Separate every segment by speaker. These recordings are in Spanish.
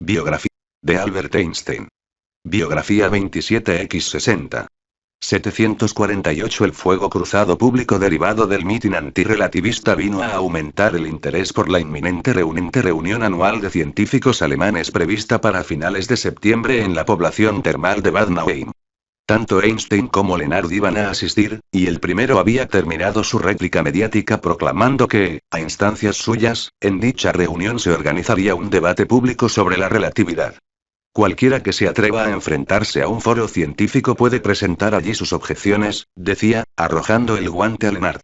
Speaker 1: Biografía de Albert Einstein. Biografía 27x60. 748. El fuego cruzado público derivado del mitin antirrelativista vino a aumentar el interés por la inminente reunión anual de científicos alemanes prevista para finales de septiembre en la población termal de Bad Nauheim. Tanto Einstein como Lennart iban a asistir, y el primero había terminado su réplica mediática proclamando que, a instancias suyas, en dicha reunión se organizaría un debate público sobre la relatividad. Cualquiera que se atreva a enfrentarse a un foro científico puede presentar allí sus objeciones, decía, arrojando el guante a Lennart.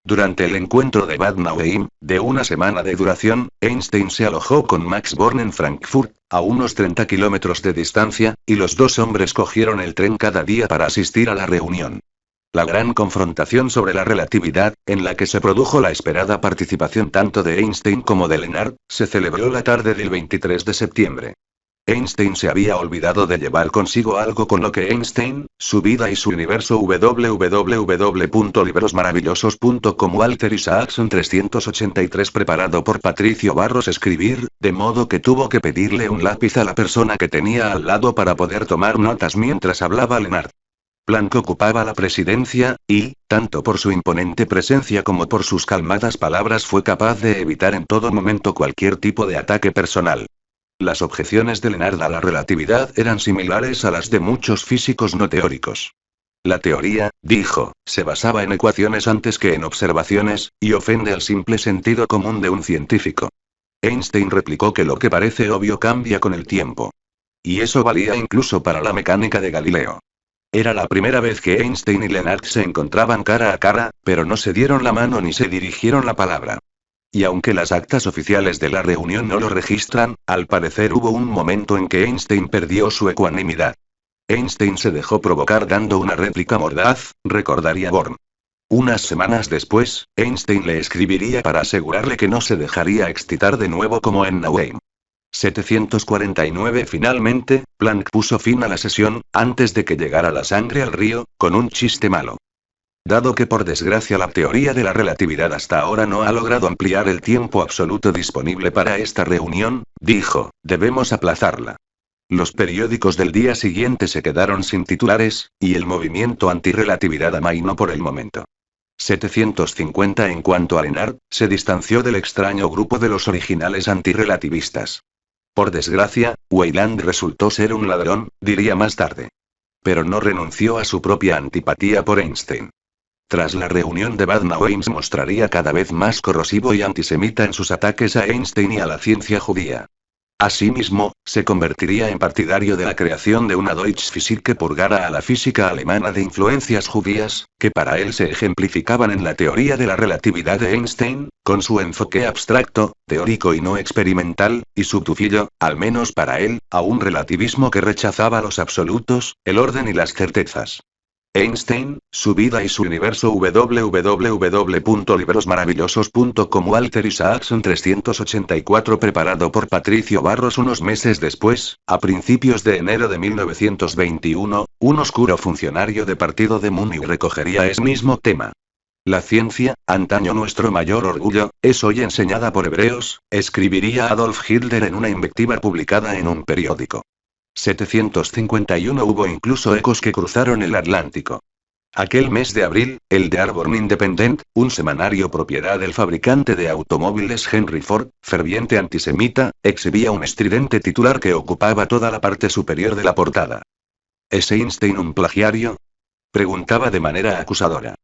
Speaker 1: Durante el encuentro de Bad Nauheim, de una semana de duración, Einstein se alojó con Max Born en Frankfurt, a unos 30 kilómetros de distancia, y los dos hombres cogieron el tren cada día para asistir a la reunión. La gran confrontación sobre la relatividad, en la que se produjo la esperada participación tanto de Einstein como de Lennart, se celebró la tarde del 23 de septiembre. Einstein se había olvidado de llevar consigo algo con lo que Einstein, su vida y su universo www.librosmaravillosos.com Walter Isaacson 383 preparado por Patricio Barros escribir, de modo que tuvo que pedirle un lápiz a la persona que tenía al lado para poder tomar notas mientras hablaba Lennart. Planck ocupaba la presidencia, y, tanto por su imponente presencia como por sus calmadas palabras fue capaz de evitar en todo momento cualquier tipo de ataque personal. Las objeciones de Lennart a la relatividad eran similares a las de muchos físicos no teóricos. La teoría, dijo, se basaba en ecuaciones antes que en observaciones, y ofende al simple sentido común de un científico. Einstein replicó que lo que parece obvio cambia con el tiempo. Y eso valía incluso para la mecánica de Galileo. Era la primera vez que Einstein y Lennart se encontraban cara a cara, pero no se dieron la mano ni se dirigieron la palabra. Y aunque las actas oficiales de la reunión no lo registran, al parecer hubo un momento en que Einstein perdió su ecuanimidad. Einstein se dejó provocar dando una réplica mordaz, recordaría Born. Unas semanas después, Einstein le escribiría para asegurarle que no se dejaría excitar de nuevo como en Nauheim. 749. Finalmente, Planck puso fin a la sesión, antes de que llegara la sangre al río, con un chiste malo. Dado que por desgracia la teoría de la relatividad hasta ahora no ha logrado ampliar el tiempo absoluto disponible para esta reunión, dijo, debemos aplazarla. Los periódicos del día siguiente se quedaron sin titulares, y el movimiento antirrelatividad amainó por el momento. 750. En cuanto a Lennart, se distanció del extraño grupo de los originales antirrelativistas. Por desgracia, Weyland resultó ser un ladrón, diría más tarde. Pero no renunció a su propia antipatía por Einstein. Tras la reunión de Bad Nauheim se mostraría cada vez más corrosivo y antisemita en sus ataques a Einstein y a la ciencia judía. Asimismo, se convertiría en partidario de la creación de una Deutsche Physik que purgara a la física alemana de influencias judías, que para él se ejemplificaban en la teoría de la relatividad de Einstein, con su enfoque abstracto, teórico y no experimental, y su tufillo, al menos para él, a un relativismo que rechazaba los absolutos, el orden y las certezas. Einstein, su vida y su universo www.librosmaravillosos.com Walter Isaacson 384 preparado por Patricio Barros unos meses después, a principios de enero de 1921, un oscuro funcionario de partido de Múnich recogería ese mismo tema. La ciencia, antaño nuestro mayor orgullo, es hoy enseñada por hebreos, escribiría Adolf Hitler en una invectiva publicada en un periódico. 751 Hubo incluso ecos que cruzaron el Atlántico. Aquel mes de abril, el The Arbor Independent, un semanario propiedad del fabricante de automóviles Henry Ford, ferviente antisemita, exhibía un estridente titular que ocupaba toda la parte superior de la portada. ¿Es Einstein un plagiario?, preguntaba de manera acusadora.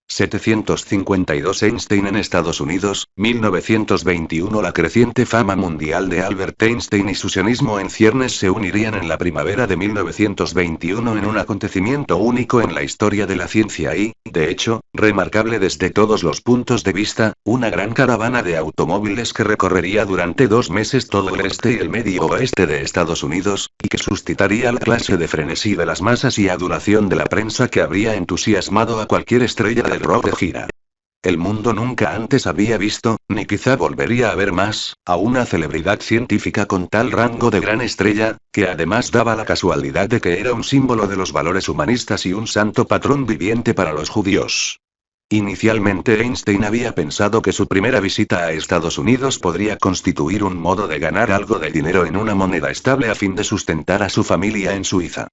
Speaker 1: 752 Einstein en Estados Unidos, 1921 La creciente fama mundial de Albert Einstein y su sionismo en ciernes se unirían en la primavera de 1921 en un acontecimiento único en la historia de la ciencia y, de hecho, remarcable desde todos los puntos de vista, una gran caravana de automóviles que recorrería durante 2 meses todo el este y el medio oeste de Estados Unidos, y que suscitaría la clase de frenesí de las masas y adulación de la prensa que habría entusiasmado a cualquier estrella del rock de gira. El mundo nunca antes había visto, ni quizá volvería a ver más, a una celebridad científica con tal rango de gran estrella, que además daba la casualidad de que era un símbolo de los valores humanistas y un santo patrón viviente para los judíos. Inicialmente Einstein había pensado que su primera visita a Estados Unidos podría constituir un modo de ganar algo de dinero en una moneda estable a fin de sustentar a su familia en Suiza.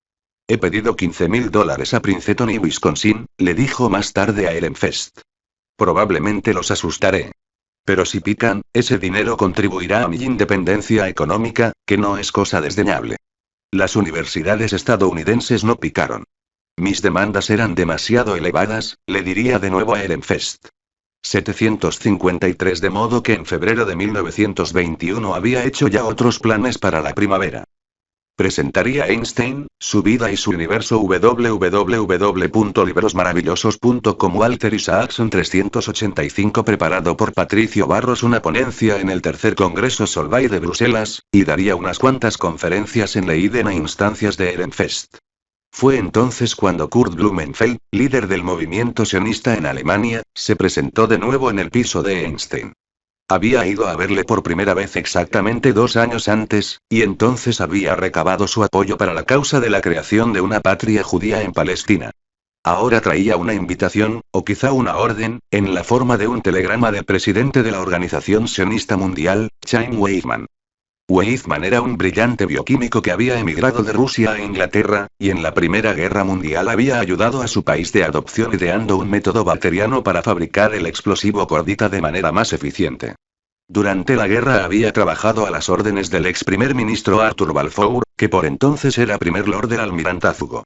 Speaker 1: He pedido $15,000 a Princeton y Wisconsin, le dijo más tarde a Ehrenfest. Probablemente los asustaré. Pero si pican, ese dinero contribuirá a mi independencia económica, que no es cosa desdeñable. Las universidades estadounidenses no picaron. Mis demandas eran demasiado elevadas, le diría de nuevo a Ehrenfest. 753 De modo que en febrero de 1921 había hecho ya otros planes para la primavera. Presentaría Einstein, su vida y su universo www.librosmaravillosos.com Walter Isaacson 385 Preparado por Patricio Barros una ponencia en el tercer Congreso Solvay de Bruselas, y daría unas cuantas conferencias en Leiden a instancias de Ehrenfest. Fue entonces cuando Kurt Blumenfeld, líder del movimiento sionista en Alemania, se presentó de nuevo en el piso de Einstein. Había ido a verle por primera vez exactamente 2 años antes, y entonces había recabado su apoyo para la causa de la creación de una patria judía en Palestina. Ahora traía una invitación, o quizá una orden, en la forma de un telegrama del presidente de la Organización Sionista Mundial, Chaim Weizmann. Weizmann era un brillante bioquímico que había emigrado de Rusia a Inglaterra, y en la Primera Guerra Mundial había ayudado a su país de adopción ideando un método bacteriano para fabricar el explosivo cordita de manera más eficiente. Durante la guerra había trabajado a las órdenes del ex primer ministro Arthur Balfour, que por entonces era primer lord del almirantazgo.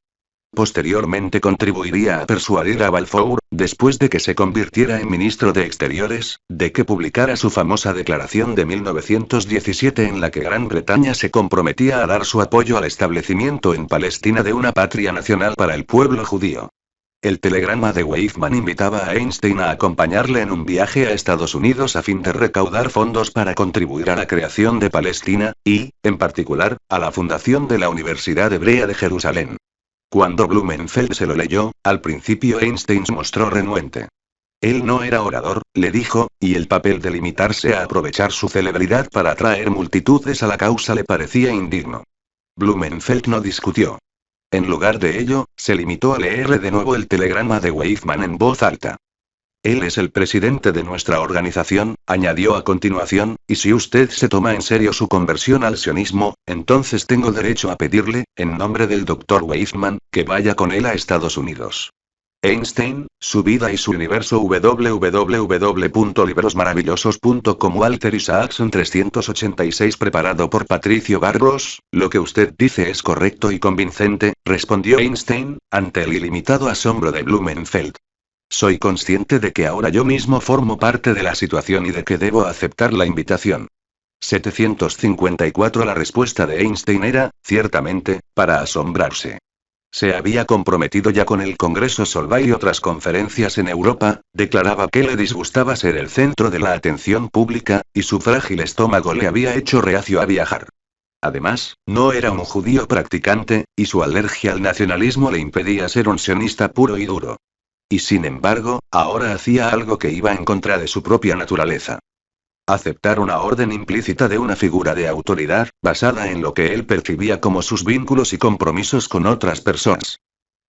Speaker 1: Posteriormente contribuiría a persuadir a Balfour, después de que se convirtiera en ministro de Exteriores, de que publicara su famosa declaración de 1917 en la que Gran Bretaña se comprometía a dar su apoyo al establecimiento en Palestina de una patria nacional para el pueblo judío. El telegrama de Weizmann invitaba a Einstein a acompañarle en un viaje a Estados Unidos a fin de recaudar fondos para contribuir a la creación de Palestina, y, en particular, a la fundación de la Universidad Hebrea de Jerusalén. Cuando Blumenfeld se lo leyó, al principio Einstein se mostró renuente. Él no era orador, le dijo, y el papel de limitarse a aprovechar su celebridad para atraer multitudes a la causa le parecía indigno. Blumenfeld no discutió. En lugar de ello, se limitó a leer de nuevo el telegrama de Weizmann en voz alta. Él es el presidente de nuestra organización, añadió a continuación, y si usted se toma en serio su conversión al sionismo, entonces tengo derecho a pedirle, en nombre del Dr. Weizmann, que vaya con él a Estados Unidos. Einstein, su vida y su universo www.librosmaravillosos.com Walter Isaacson 386 Preparado por Patricio Barros, lo que usted dice es correcto y convincente, respondió Einstein, ante el ilimitado asombro de Blumenfeld. Soy consciente de que ahora yo mismo formo parte de la situación y de que debo aceptar la invitación. 754 La respuesta de Einstein era, ciertamente, para asombrarse. Se había comprometido ya con el Congreso Solvay y otras conferencias en Europa, declaraba que le disgustaba ser el centro de la atención pública, y su frágil estómago le había hecho reacio a viajar. Además, no era un judío practicante, y su alergia al nacionalismo le impedía ser un sionista puro y duro. Y sin embargo, ahora hacía algo que iba en contra de su propia naturaleza. Aceptar una orden implícita de una figura de autoridad, basada en lo que él percibía como sus vínculos y compromisos con otras personas.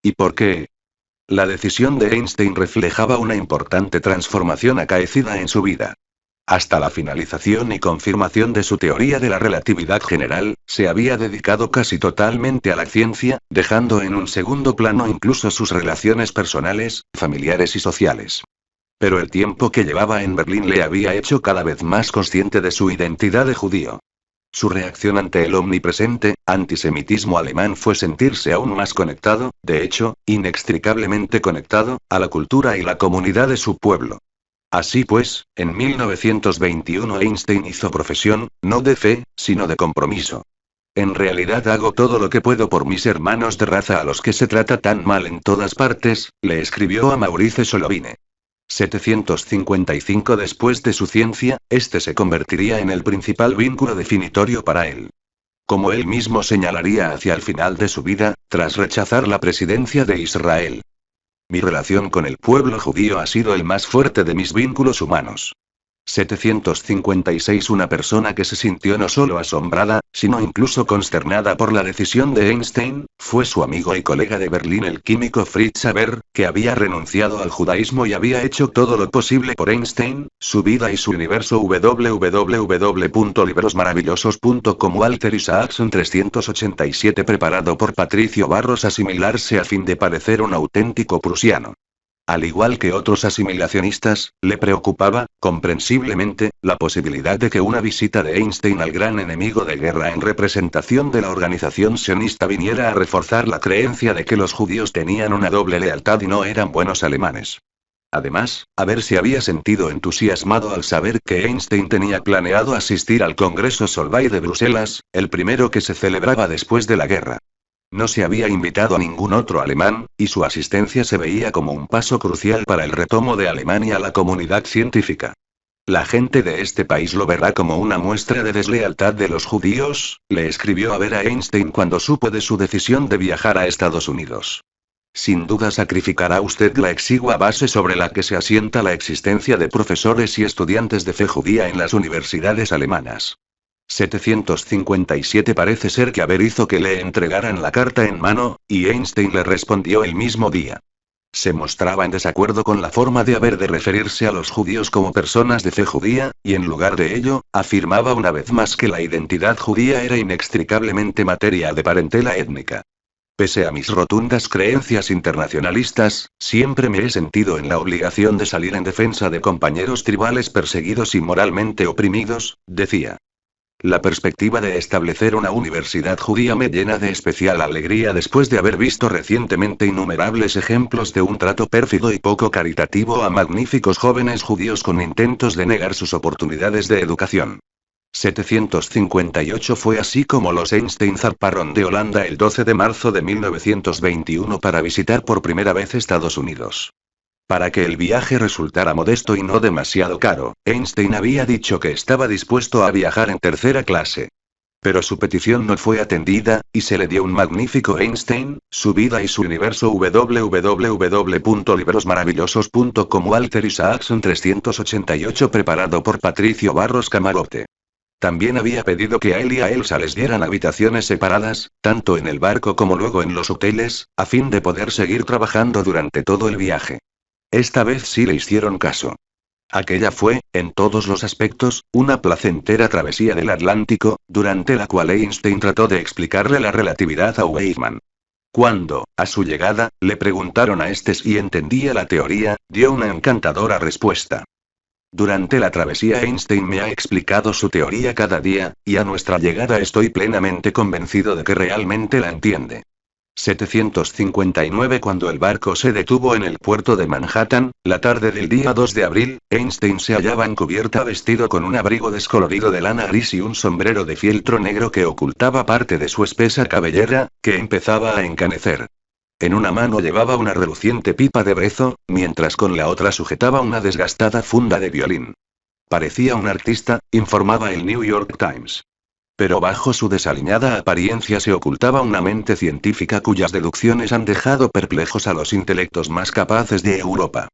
Speaker 1: ¿Y por qué? La decisión de Einstein reflejaba una importante transformación acaecida en su vida. Hasta la finalización y confirmación de su teoría de la relatividad general, se había dedicado casi totalmente a la ciencia, dejando en un segundo plano incluso sus relaciones personales, familiares y sociales. Pero el tiempo que llevaba en Berlín le había hecho cada vez más consciente de su identidad de judío. Su reacción ante el omnipresente antisemitismo alemán fue sentirse aún más conectado, de hecho, inextricablemente conectado, a la cultura y la comunidad de su pueblo. Así pues, en 1921 Einstein hizo profesión, no de fe, sino de compromiso. En realidad hago todo lo que puedo por mis hermanos de raza a los que se trata tan mal en todas partes, le escribió a Maurice Solovine. 755 Después de su ciencia, este se convertiría en el principal vínculo definitorio para él. Como él mismo señalaría hacia el final de su vida, tras rechazar la presidencia de Israel. Mi relación con el pueblo judío ha sido el más fuerte de mis vínculos humanos. 756 Una persona que se sintió no solo asombrada, sino incluso consternada por la decisión de Einstein, fue su amigo y colega de Berlín el químico Fritz Haber, que había renunciado al judaísmo y había hecho todo lo posible por Einstein, su vida y su universo. www.librosmaravillosos.com Walter Isaacson 387 Preparado por Patricio Barros asimilarse a fin de parecer un auténtico prusiano. Al igual que otros asimilacionistas, le preocupaba, comprensiblemente, la posibilidad de que una visita de Einstein al gran enemigo de guerra en representación de la organización sionista viniera a reforzar la creencia de que los judíos tenían una doble lealtad y no eran buenos alemanes. Además, Haber se había sentido entusiasmado al saber que Einstein tenía planeado asistir al Congreso Solvay de Bruselas, el primero que se celebraba después de la guerra. No se había invitado a ningún otro alemán, y su asistencia se veía como un paso crucial para el retomo de Alemania a la comunidad científica. La gente de este país lo verá como una muestra de deslealtad de los judíos, le escribió Haber a Einstein cuando supo de su decisión de viajar a Estados Unidos. Sin duda sacrificará usted la exigua base sobre la que se asienta la existencia de profesores y estudiantes de fe judía en las universidades alemanas. 757 Parece ser que Haber hizo que le entregaran la carta en mano, y Einstein le respondió el mismo día. Se mostraba en desacuerdo con la forma de Haber de referirse a los judíos como personas de fe judía, y en lugar de ello, afirmaba una vez más que la identidad judía era inextricablemente materia de parentela étnica. Pese a mis rotundas creencias internacionalistas, siempre me he sentido en la obligación de salir en defensa de compañeros tribales perseguidos y moralmente oprimidos, decía. La perspectiva de establecer una universidad judía me llena de especial alegría después de haber visto recientemente innumerables ejemplos de un trato pérfido y poco caritativo a magníficos jóvenes judíos con intentos de negar sus oportunidades de educación. 758 Fue así como los Einstein zarparon de Holanda el 12 de marzo de 1921 para visitar por primera vez Estados Unidos. Para que el viaje resultara modesto y no demasiado caro, Einstein había dicho que estaba dispuesto a viajar en tercera clase. Pero su petición no fue atendida, y se le dio un magnífico Einstein, su vida y su universo. www.librosmaravillosos.com Walter Isaacson 388 Preparado por Patricio Barros Camarote. También había pedido que a él y a Elsa les dieran habitaciones separadas, tanto en el barco como luego en los hoteles, a fin de poder seguir trabajando durante todo el viaje. Esta vez sí le hicieron caso. Aquella fue, en todos los aspectos, una placentera travesía del Atlántico, durante la cual Einstein trató de explicarle la relatividad a Weizmann. Cuando, a su llegada, le preguntaron a este si entendía la teoría, dio una encantadora respuesta. Durante la travesía Einstein me ha explicado su teoría cada día, y a nuestra llegada estoy plenamente convencido de que realmente la entiende. 759 Cuando el barco se detuvo en el puerto de Manhattan, la tarde del día 2 de abril, Einstein se hallaba en cubierta vestido con un abrigo descolorido de lana gris y un sombrero de fieltro negro que ocultaba parte de su espesa cabellera, que empezaba a encanecer. En una mano llevaba una reluciente pipa de brezo, mientras con la otra sujetaba una desgastada funda de violín. Parecía un artista, informaba el New York Times. Pero bajo su desaliñada apariencia se ocultaba una mente científica cuyas deducciones han dejado perplejos a los intelectos más capaces de Europa.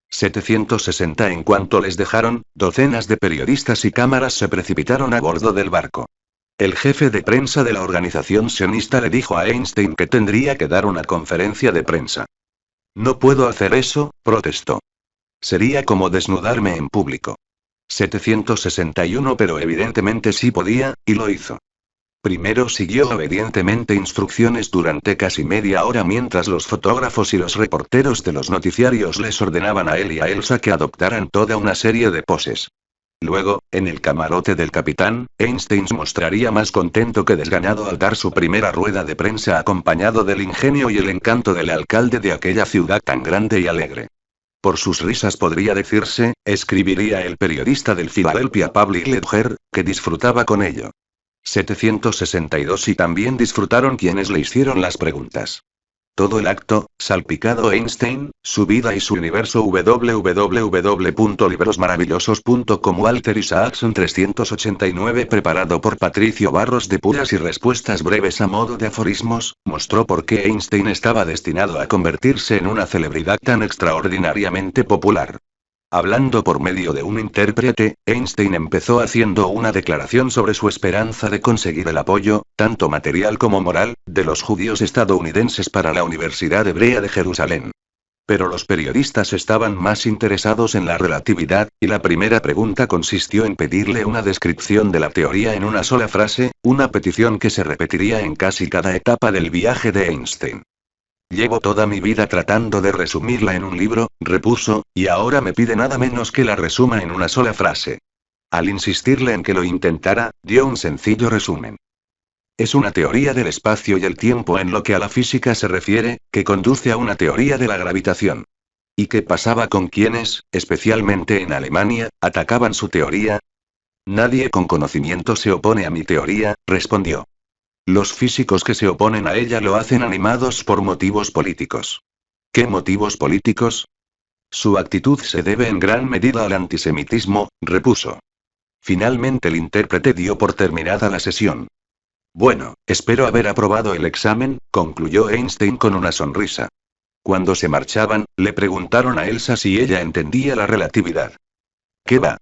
Speaker 1: 760 En cuanto les dejaron, docenas de periodistas y cámaras se precipitaron a bordo del barco. El jefe de prensa de la organización sionista le dijo a Einstein que tendría que dar una conferencia de prensa. No puedo hacer eso, protestó. Sería como desnudarme en público. 761 Pero evidentemente sí podía, y lo hizo. Primero siguió obedientemente instrucciones durante casi media hora mientras los fotógrafos y los reporteros de los noticiarios les ordenaban a él y a Elsa que adoptaran toda una serie de poses. Luego, en el camarote del capitán, Einstein se mostraría más contento que desganado al dar su primera rueda de prensa acompañado del ingenio y el encanto del alcalde de aquella ciudad tan grande y alegre. Por sus risas podría decirse, escribiría el periodista del Philadelphia Public Ledger, que disfrutaba con ello. 762 Y también disfrutaron quienes le hicieron las preguntas. Todo el acto, salpicado Einstein, su vida y su universo. www.librosmaravillosos.com Walter Isaacson 389 Preparado por Patricio Barros de puras y respuestas breves a modo de aforismos, mostró por qué Einstein estaba destinado a convertirse en una celebridad tan extraordinariamente popular. Hablando por medio de un intérprete, Einstein empezó haciendo una declaración sobre su esperanza de conseguir el apoyo, tanto material como moral, de los judíos estadounidenses para la Universidad Hebrea de Jerusalén. Pero los periodistas estaban más interesados en la relatividad, y la primera pregunta consistió en pedirle una descripción de la teoría en una sola frase, una petición que se repetiría en casi cada etapa del viaje de Einstein. Llevo toda mi vida tratando de resumirla en un libro, repuso, y ahora me pide nada menos que la resuma en una sola frase. Al insistirle en que lo intentara, dio un sencillo resumen. Es una teoría del espacio y el tiempo en lo que a la física se refiere, que conduce a una teoría de la gravitación. ¿Y qué pasaba con quienes, especialmente en Alemania, atacaban su teoría? Nadie con conocimiento se opone a mi teoría, respondió. Los físicos que se oponen a ella lo hacen animados por motivos políticos. ¿Qué motivos políticos? Su actitud se debe en gran medida al antisemitismo, repuso. Finalmente el intérprete dio por terminada la sesión. Bueno, espero haber aprobado el examen, concluyó Einstein con una sonrisa. Cuando se marchaban, le preguntaron a Elsa si ella entendía la relatividad. ¿Qué va?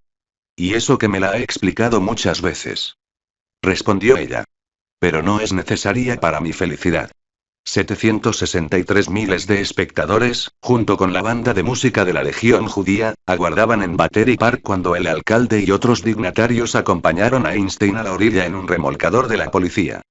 Speaker 1: Y eso que me la ha explicado muchas veces. Respondió ella. Pero no es necesaria para mi felicidad. 763 miles de espectadores, junto con la banda de música de la Legión Judía, aguardaban en Battery Park cuando el alcalde y otros dignatarios acompañaron a Einstein a la orilla en un remolcador de la policía.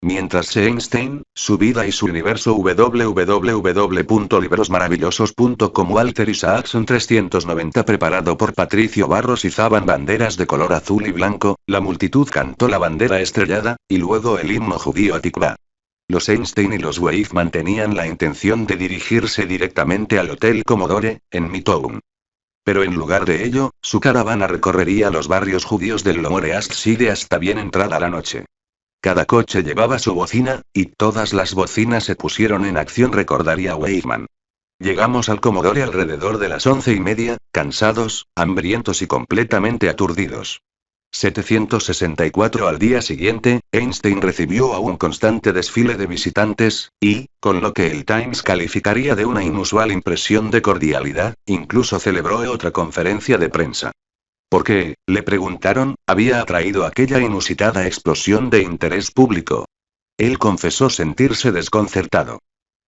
Speaker 1: Mientras Einstein, su vida y su universo www.librosmaravillosos.com Walter Isaacson 390 preparado por Patricio Barros izaban banderas de color azul y blanco, la multitud cantó la bandera estrellada, y luego el himno judío Atikvá. Los Einstein y los Weizmann tenían la intención de dirigirse directamente al Hotel Commodore, en Midtown. Pero en lugar de ello, su caravana recorrería los barrios judíos del Lower East Side hasta bien entrada la noche. Cada coche llevaba su bocina, y todas las bocinas se pusieron en acción, recordaría Weizmann. Llegamos al Commodore alrededor de las 11:30, cansados, hambrientos y completamente aturdidos. 764 Al día siguiente, Einstein recibió a un constante desfile de visitantes, y, con lo que el Times calificaría de una inusual impresión de cordialidad, incluso celebró otra conferencia de prensa. ¿Por qué, le preguntaron, había atraído aquella inusitada explosión de interés público? Él confesó sentirse desconcertado.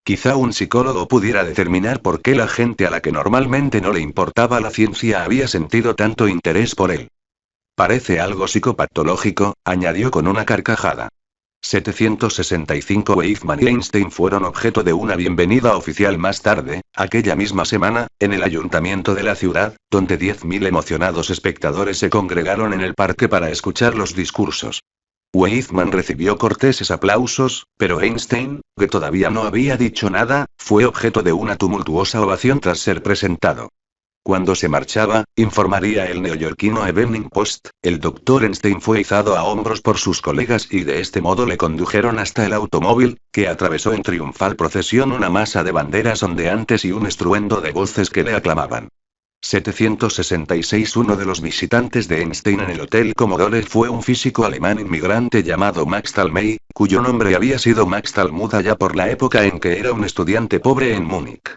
Speaker 1: Quizá un psicólogo pudiera determinar por qué la gente a la que normalmente no le importaba la ciencia había sentido tanto interés por él. Parece algo psicopatológico, añadió con una carcajada. 765 Weizmann y Einstein fueron objeto de una bienvenida oficial más tarde, aquella misma semana, en el ayuntamiento de la ciudad, donde 10.000 emocionados espectadores se congregaron en el parque para escuchar los discursos. Weizmann recibió corteses aplausos, pero Einstein, que todavía no había dicho nada, fue objeto de una tumultuosa ovación tras ser presentado. Cuando se marchaba, informaría el neoyorquino Evening Post, el Dr. Einstein fue izado a hombros por sus colegas y de este modo le condujeron hasta el automóvil, que atravesó en triunfal procesión una masa de banderas ondeantes y un estruendo de voces que le aclamaban. 766 Uno de los visitantes de Einstein en el Hotel Commodore fue un físico alemán inmigrante llamado Max Talmey, cuyo nombre había sido Max Talmud allá por la época en que era un estudiante pobre en Múnich.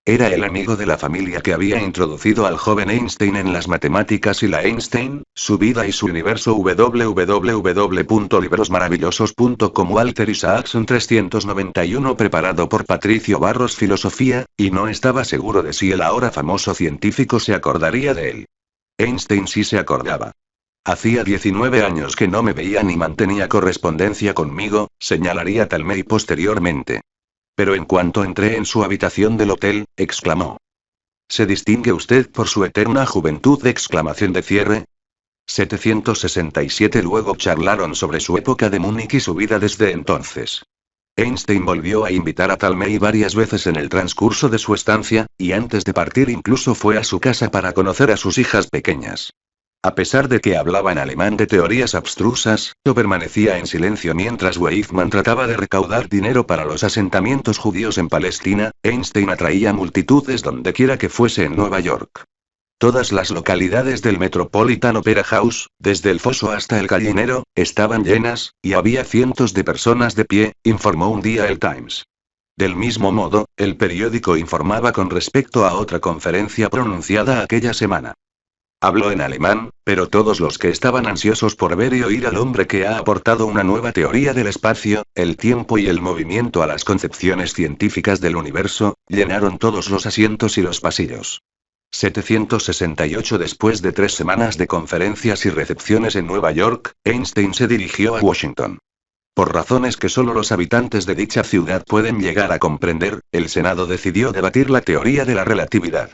Speaker 1: Era el amigo de la familia que había introducido al joven Einstein en las matemáticas y la Einstein, su vida y su universo www.librosmaravillosos.com Walter Isaacson 391 preparado por Patricio Barros Filosofía, y no estaba seguro de si el ahora famoso científico se acordaría de él. Einstein sí se acordaba. Hacía 19 años que no me veía ni mantenía correspondencia conmigo, señalaría Talmey posteriormente. Pero en cuanto entré en su habitación del hotel, exclamó. ¿Se distingue usted por su eterna juventud? 767 Luego charlaron sobre su época de Múnich y su vida desde entonces. Einstein volvió a invitar a Talmey varias veces en el transcurso de su estancia, y antes de partir incluso fue a su casa para conocer a sus hijas pequeñas. A pesar de que hablaba en alemán de teorías abstrusas, yo permanecía en silencio mientras Weizmann trataba de recaudar dinero para los asentamientos judíos en Palestina. Einstein atraía multitudes dondequiera que fuese en Nueva York. Todas las localidades del Metropolitan Opera House, desde el foso hasta el gallinero, estaban llenas, y había cientos de personas de pie, informó un día el Times. Del mismo modo, el periódico informaba con respecto a otra conferencia pronunciada aquella semana. Habló en alemán, pero todos los que estaban ansiosos por ver y oír al hombre que ha aportado una nueva teoría del espacio, el tiempo y el movimiento a las concepciones científicas del universo, llenaron todos los asientos y los pasillos. 768 Después de 3 semanas de conferencias y recepciones en Nueva York, Einstein se dirigió a Washington. Por razones que solo los habitantes de dicha ciudad pueden llegar a comprender, el Senado decidió debatir la teoría de la relatividad.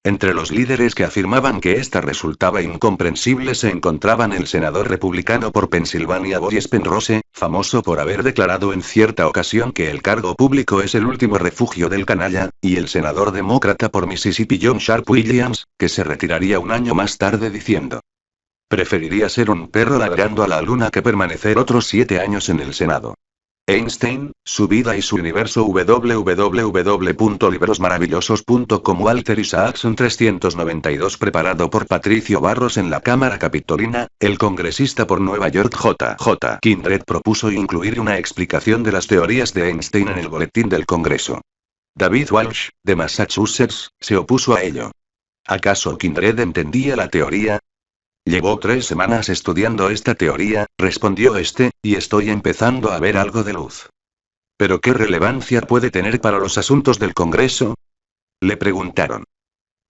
Speaker 1: Entre los líderes que afirmaban que esta resultaba incomprensible se encontraban el senador republicano por Pensilvania Boris Penrose, famoso por haber declarado en cierta ocasión que el cargo público es el último refugio del canalla, y el senador demócrata por Mississippi John Sharp Williams, que se retiraría un año más tarde diciendo: preferiría ser un perro ladrando a la luna que permanecer otros 7 años en el Senado. Einstein, su vida y su universo. www.librosmaravillosos.com Walter Isaacson 392 Preparado por Patricio Barros en la Cámara Capitolina, el congresista por Nueva York J.J. Kindred propuso incluir una explicación de las teorías de Einstein en el boletín del Congreso. David Walsh, de Massachusetts, se opuso a ello. ¿Acaso Kindred entendía la teoría? Llevo 3 semanas estudiando esta teoría, respondió este, y estoy empezando a ver algo de luz. ¿Pero qué relevancia puede tener para los asuntos del Congreso? Le preguntaron.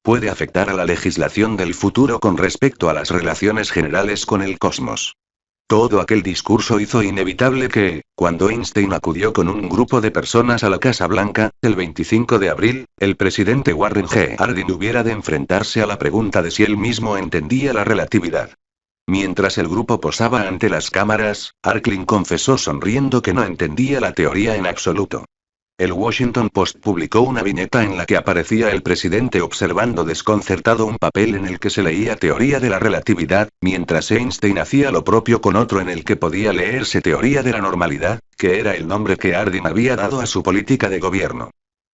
Speaker 1: Puede afectar a la legislación del futuro con respecto a las relaciones generales con el cosmos. Todo aquel discurso hizo inevitable que, cuando Einstein acudió con un grupo de personas a la Casa Blanca, el 25 de abril, el presidente Warren G. Harding hubiera de enfrentarse a la pregunta de si él mismo entendía la relatividad. Mientras el grupo posaba ante las cámaras, Arklin confesó sonriendo que no entendía la teoría en absoluto. El Washington Post publicó una viñeta en la que aparecía el presidente observando desconcertado un papel en el que se leía teoría de la relatividad, mientras Einstein hacía lo propio con otro en el que podía leerse teoría de la normalidad, que era el nombre que Harding había dado a su política de gobierno.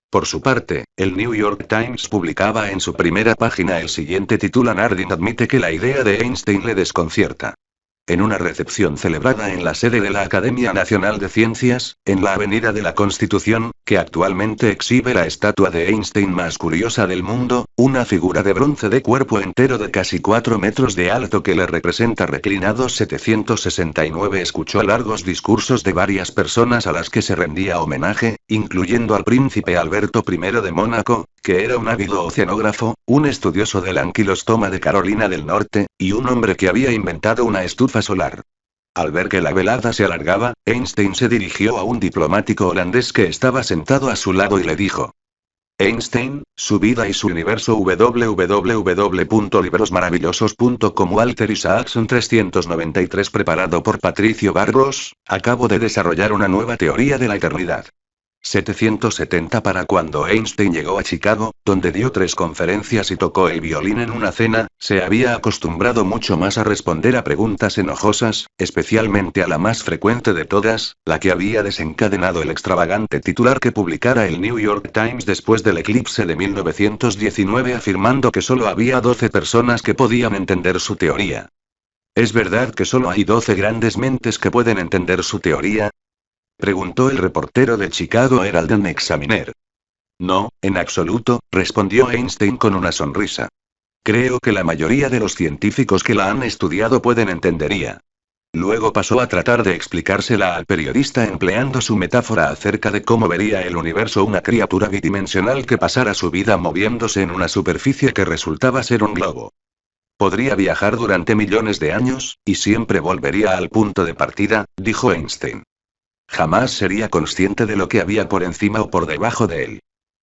Speaker 1: Por su parte, el New York Times publicaba en su primera página el siguiente titular: Harding admite que la idea de Einstein le desconcierta. En una recepción celebrada en la sede de la Academia Nacional de Ciencias, en la Avenida de la Constitución, que actualmente exhibe la estatua de Einstein más curiosa del mundo, una figura de bronce de cuerpo entero de casi 4 metros de alto que le representa reclinado. 769 Escuchó largos discursos de varias personas a las que se rendía homenaje, incluyendo al príncipe Alberto I de Mónaco, que era un ávido oceanógrafo, un estudioso del anquilostoma de Carolina del Norte, y un hombre que había inventado una estufa solar. Al ver que la velada se alargaba, Einstein se dirigió a un diplomático holandés que estaba sentado a su lado y le dijo: Einstein, su vida y su universo. www.librosmaravillosos.com Walter Isaacson 393 Preparado por Patricio Barros, acabo de desarrollar una nueva teoría de la eternidad. 770 Para cuando Einstein llegó a Chicago, donde dio 3 conferencias y tocó el violín en una cena, se había acostumbrado mucho más a responder a preguntas enojosas, especialmente a la más frecuente de todas, la que había desencadenado el extravagante titular que publicara el New York Times después del eclipse de 1919 afirmando que solo había 12 personas que podían entender su teoría. ¿Es verdad que solo hay 12 grandes mentes que pueden entender su teoría?, preguntó el reportero del Chicago Herald-Examiner. No, en absoluto, respondió Einstein con una sonrisa. Creo que la mayoría de los científicos que la han estudiado pueden entendería. Luego pasó a tratar de explicársela al periodista empleando su metáfora acerca de cómo vería el universo una criatura bidimensional que pasara su vida moviéndose en una superficie que resultaba ser un globo. Podría viajar durante millones de años, y siempre volvería al punto de partida, dijo Einstein. Jamás sería consciente de lo que había por encima o por debajo de él.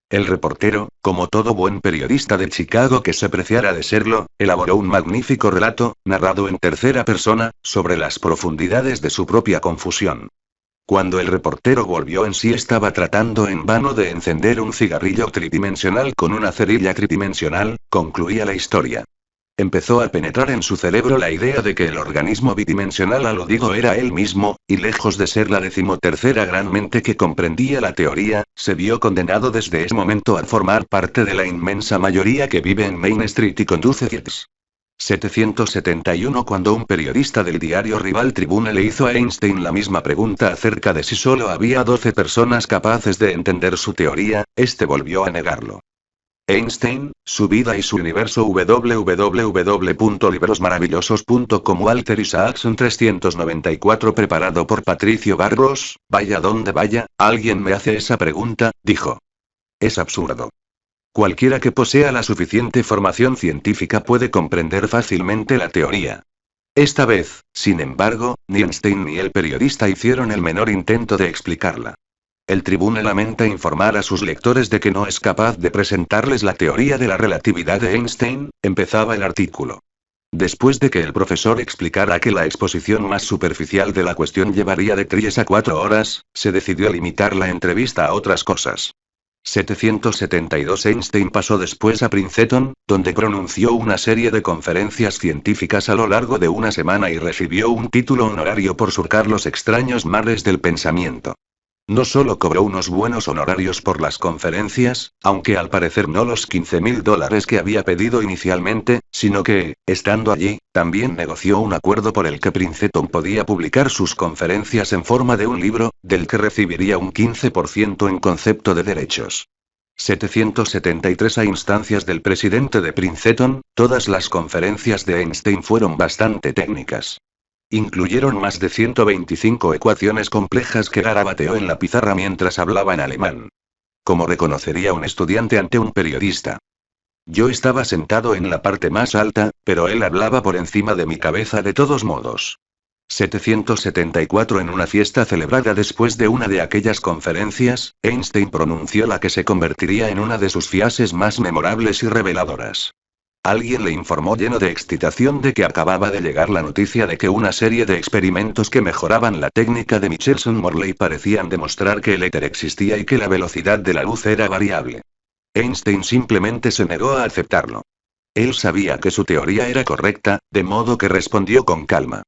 Speaker 1: El reportero, como todo buen periodista de Chicago que se preciara de serlo, elaboró un magnífico relato, narrado en tercera persona, sobre las profundidades de su propia confusión. Cuando el reportero volvió en sí estaba tratando en vano de encender un cigarrillo tridimensional con una cerilla tridimensional, concluía la historia. Empezó a penetrar en su cerebro la idea de que el organismo bidimensional aludido era él mismo, y lejos de ser la 13ª gran mente que comprendía la teoría, se vio condenado desde ese momento a formar parte de la inmensa mayoría que vive en Main Street y conduce jets. 771 Cuando un periodista del diario rival Tribune le hizo a Einstein la misma pregunta acerca de si solo había 12 personas capaces de entender su teoría, este volvió a negarlo. Einstein, su vida y su universo www.librosmaravillosos.com Walter Isaacson 394 Preparado por Patricio Barros, vaya donde vaya, alguien me hace esa pregunta, dijo. Es absurdo. Cualquiera que posea la suficiente formación científica puede comprender fácilmente la teoría. Esta vez, sin embargo, ni Einstein ni el periodista hicieron el menor intento de explicarla. El Tribune lamenta informar a sus lectores de que no es capaz de presentarles la teoría de la relatividad de Einstein, empezaba el artículo. Después de que el profesor explicara que la exposición más superficial de la cuestión llevaría de 3 a 4 horas, se decidió limitar la entrevista a otras cosas. 772 Einstein pasó después a Princeton, donde pronunció una serie de conferencias científicas a lo largo de una semana y recibió un título honorario por surcar los extraños mares del pensamiento. No solo cobró unos buenos honorarios por las conferencias, aunque al parecer no los $15.000 que había pedido inicialmente, sino que, estando allí, también negoció un acuerdo por el que Princeton podía publicar sus conferencias en forma de un libro, del que recibiría un 15% en concepto de derechos. 773 A instancias del presidente de Princeton, todas las conferencias de Einstein fueron bastante técnicas. Incluyeron más de 125 ecuaciones complejas que garabateó en la pizarra mientras hablaba en alemán. Como reconocería un estudiante ante un periodista. Yo estaba sentado en la parte más alta, pero él hablaba por encima de mi cabeza de todos modos. 774 En una fiesta celebrada después de una de aquellas conferencias, Einstein pronunció la que se convertiría en una de sus frases más memorables y reveladoras. Alguien le informó lleno de excitación de que acababa de llegar la noticia de que una serie de experimentos que mejoraban la técnica de Michelson-Morley parecían demostrar que el éter existía y que la velocidad de la luz era variable. Einstein simplemente se negó a aceptarlo. Él sabía que su teoría era correcta, de modo que respondió con calma.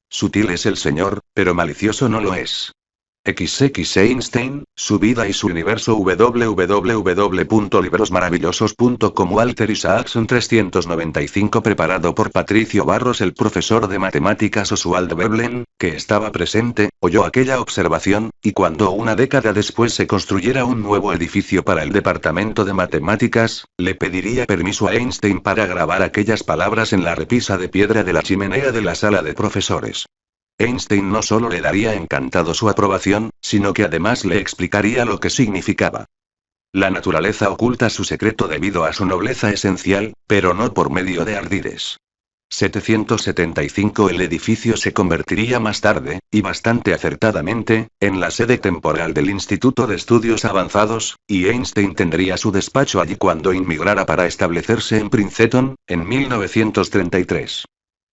Speaker 1: Sutil es el señor, pero malicioso no lo es. XX Einstein, su vida y su universo www.librosmaravillosos.com Walter Isaacson 395 Preparado por Patricio Barros El profesor de matemáticas Oswald Veblen, que estaba presente, oyó aquella observación, y cuando una década después se construyera un nuevo edificio para el departamento de matemáticas, le pediría permiso a Einstein para grabar aquellas palabras en la repisa de piedra de la chimenea de la sala de profesores. Einstein no solo le daría encantado su aprobación, sino que además le explicaría lo que significaba. La naturaleza oculta su secreto debido a su nobleza esencial, pero no por medio de ardides. 775 El edificio se convertiría más tarde, y bastante acertadamente, en la sede temporal del Instituto de Estudios Avanzados, y Einstein tendría su despacho allí cuando inmigrara para establecerse en Princeton, en 1933.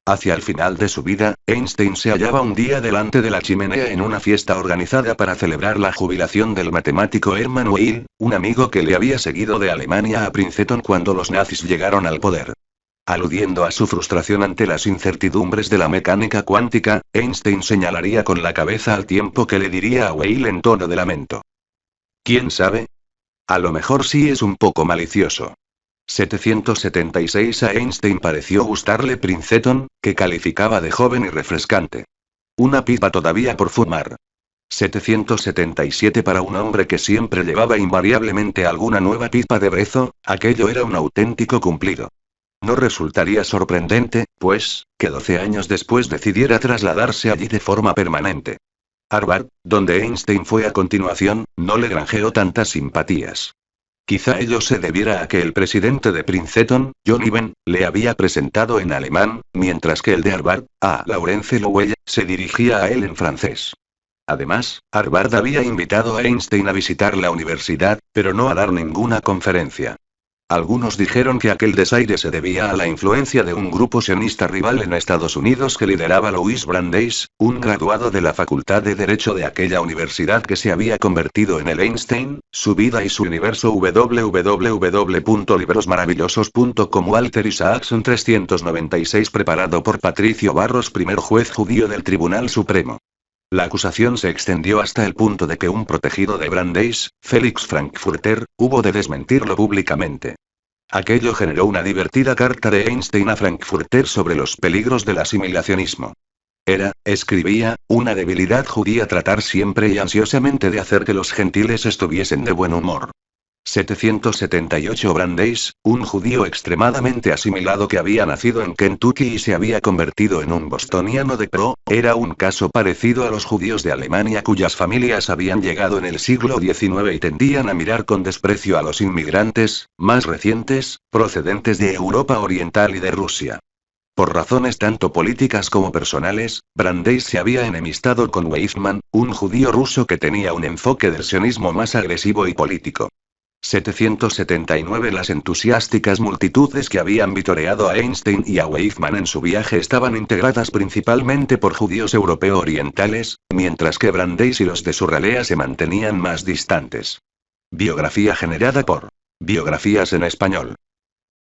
Speaker 1: Hacia el final de su vida, Einstein se hallaba un día delante de la chimenea en una fiesta organizada para celebrar la jubilación del matemático Hermann Weyl, un amigo que le había seguido de Alemania a Princeton cuando los nazis llegaron al poder. Aludiendo a su frustración ante las incertidumbres de la mecánica cuántica, Einstein señalaría con la cabeza al tiempo que le diría a Weyl en tono de lamento. ¿Quién sabe? A lo mejor sí es un poco malicioso. 776 A Einstein pareció gustarle Princeton, que calificaba de joven y refrescante. Una pipa todavía por fumar. 777 Para un hombre que siempre llevaba invariablemente alguna nueva pipa de brezo, aquello era un auténtico cumplido. No resultaría sorprendente, pues, que 12 años después decidiera trasladarse allí de forma permanente. Harvard, donde Einstein fue a continuación, no le granjeó tantas simpatías. Quizá ello se debiera a que el presidente de Princeton, John Even, le había presentado en alemán, mientras que el de Harvard, A. Laurence Lowell, se dirigía a él en francés. Además, Harvard había invitado a Einstein a visitar la universidad, pero no a dar ninguna conferencia. Algunos dijeron que aquel desaire se debía a la influencia de un grupo sionista rival en Estados Unidos que lideraba Louis Brandeis, un graduado de la Facultad de Derecho de aquella universidad que se había convertido en el Einstein, su vida y su universo www.librosmaravillosos.com Walter Isaacson 396 Preparado por Patricio Barros primer juez judío del Tribunal Supremo. La acusación se extendió hasta el punto de que un protegido de Brandeis, Felix Frankfurter, hubo de desmentirlo públicamente. Aquello generó una divertida carta de Einstein a Frankfurter sobre los peligros del asimilacionismo. Era, escribía, una debilidad judía tratar siempre y ansiosamente de hacer que los gentiles estuviesen de buen humor. 778 Brandeis, un judío extremadamente asimilado que había nacido en Kentucky y se había convertido en un bostoniano de pro, era un caso parecido a los judíos de Alemania cuyas familias habían llegado en el siglo XIX y tendían a mirar con desprecio a los inmigrantes, más recientes, procedentes de Europa Oriental y de Rusia. Por razones tanto políticas como personales, Brandeis se había enemistado con Weizmann, un judío ruso que tenía un enfoque del sionismo más agresivo y político. 779 Las entusiásticas multitudes que habían vitoreado a Einstein y a Weizmann en su viaje estaban integradas principalmente por judíos europeo-orientales, mientras que Brandeis y los de su ralea se mantenían más distantes. Biografía generada por Biografías en español.